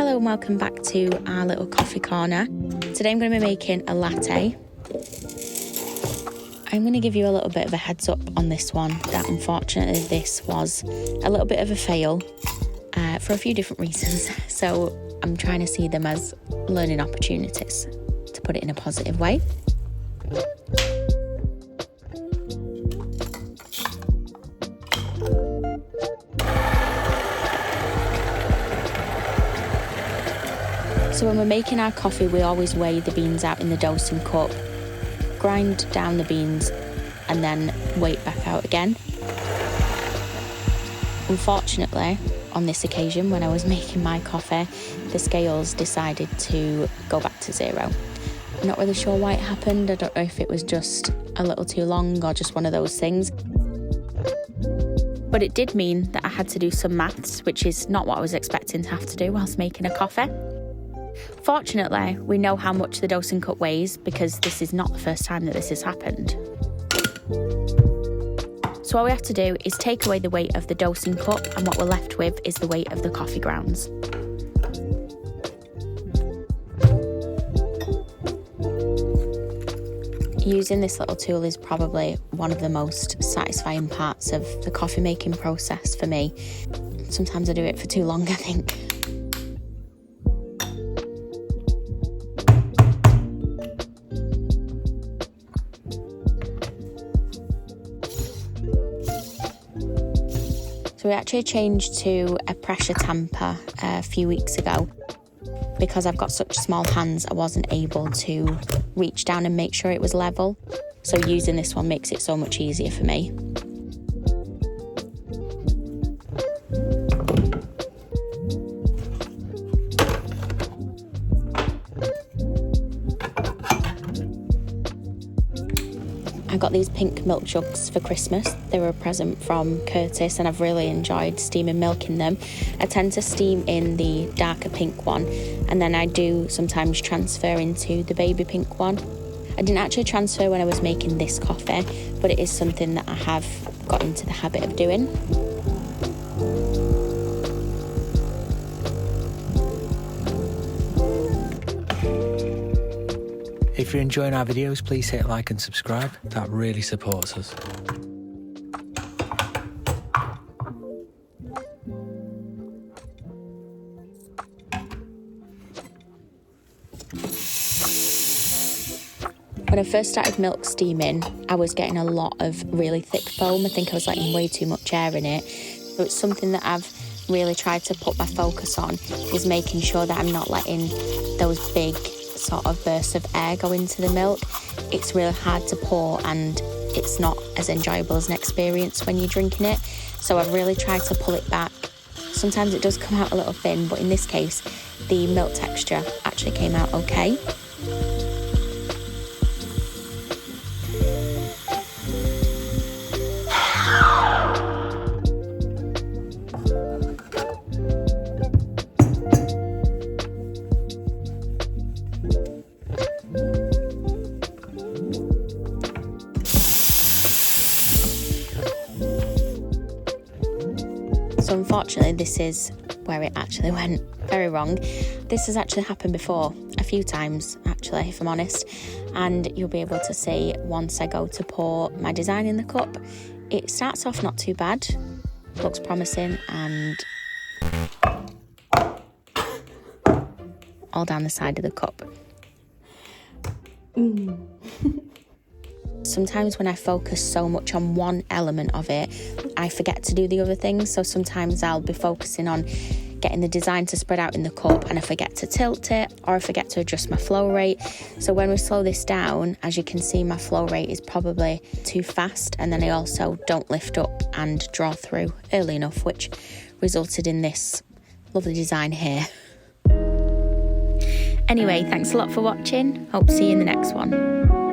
Hello and welcome back to our little coffee corner. Today I'm going to be making a latte. I'm going to give you a little bit of a heads up on this one, that unfortunately this was a little bit of a fail for a few different reasons. So I'm trying to see them as learning opportunities, to put it in a positive way. So when we're making our coffee, we always weigh the beans out in the dosing cup, grind down the beans, and then weigh it back out again. Unfortunately, on this occasion, when I was making my coffee, the scales decided to go back to zero. I'm not really sure why it happened. I don't know if it was just a little too long or just one of those things. But it did mean that I had to do some maths, which is not what I was expecting to have to do whilst making a coffee. Fortunately, we know how much the dosing cup weighs because this is not the first time that this has happened. So all we have to do is take away the weight of the dosing cup, and what we're left with is the weight of the coffee grounds. Using this little tool is probably one of the most satisfying parts of the coffee making process for me. Sometimes I do it for too long, I think. So we actually changed to a pressure tamper a few weeks ago. Because I've got such small hands, I wasn't able to reach down and make sure it was level. So using this one makes it so much easier for me. I got these pink milk jugs for Christmas. They were a present from Curtis and I've really enjoyed steaming milk in them. I tend to steam in the darker pink one and then I do sometimes transfer into the baby pink one. I didn't actually transfer when I was making this coffee, but it is something that I have got into the habit of doing. If you're enjoying our videos, please hit like and subscribe. That really supports us. When I first started milk steaming, I was getting a lot of really thick foam. I think I was letting way too much air in it. So it's something that I've really tried to put my focus on, is making sure that I'm not letting those big sort of bursts of air go into the milk. It's really hard to pour and it's not as enjoyable as an experience when you're drinking it. So I've really tried to pull it back. Sometimes it does come out a little thin, but in this case, the milk texture actually came out okay. So unfortunately, this is where it actually went very wrong. This has actually happened before, a few times actually, if I'm honest. And you'll be able to see once I go to pour my design in the cup, it starts off not too bad, looks promising, and all down the side of the cup. Sometimes when I focus so much on one element of it, I forget to do the other things. So sometimes I'll be focusing on getting the design to spread out in the cup and I forget to tilt it, or I forget to adjust my flow rate. So when we slow this down, as you can see, my flow rate is probably too fast, and then I also don't lift up and draw through early enough, which resulted in this lovely design here. Anyway, thanks a lot for watching. Hope to see you in the next one.